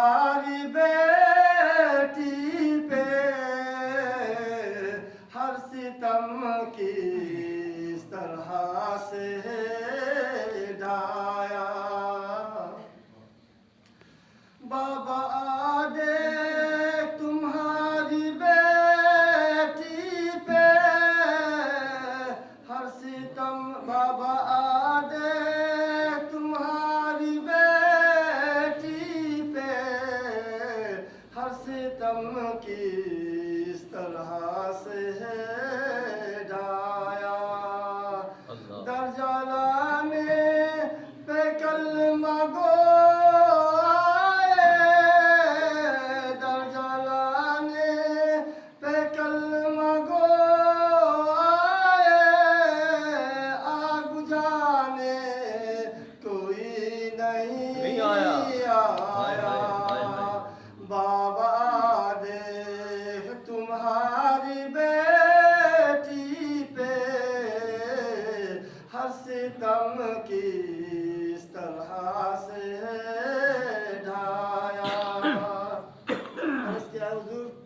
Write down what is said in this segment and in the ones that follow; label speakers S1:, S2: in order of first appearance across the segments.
S1: तुम्हारी बेटी पे हर सितम किस तरह से ढाया। बाबा आदे तुम्हारी बेटी पे हर सितम, बाबा आदे तुम्हारी बेटी पे हर सितम किस तरह से ढाया। दर्जा लाने पे कलमा गो तुम्हारी बेटी पे हर सितम किस तरह से ढाया।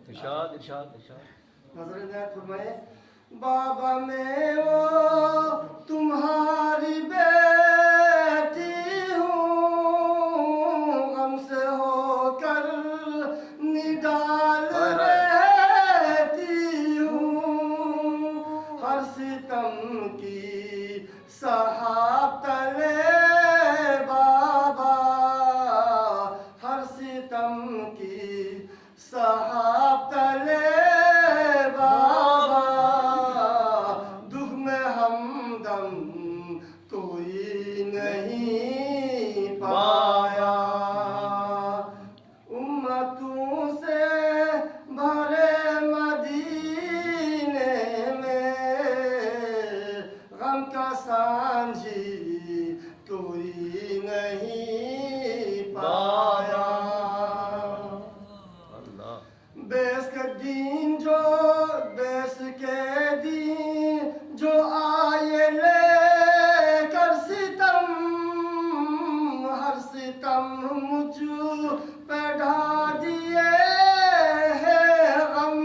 S2: इरशाद इरशाद इरशाद
S1: नजर इनायत फरमाए। बाबा में वो तुम्हारी बेटी हूँ, गम से होकर निडाल सितम की सहाब तले बाबा, हर सितम की सहाब तले बाबा, दुख में हमदम कोई नहीं पाया। उम्मतों से भरे मदीने में गम का सांझी कोई नहीं पाया। बेस के दीन जो बेस के दीन जो आए ले कर सितम, हर सितम मुझ पे ढा दिए है गम।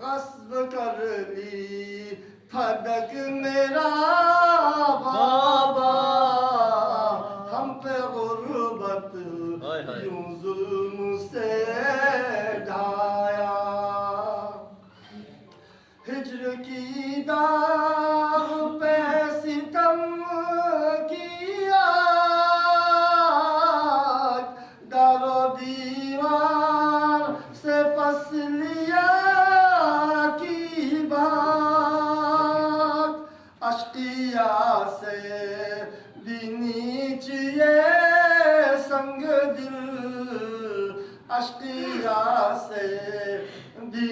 S1: गस्ब कर ली फदक मेरा बाबा, हम पे गुर्बत यूं जुल्म से ढाया। हिज्र की दाग पे सितम किया, दारो दीवार से पस लिया अश्किया से भी नीचे संग दिल, अश्किया से भी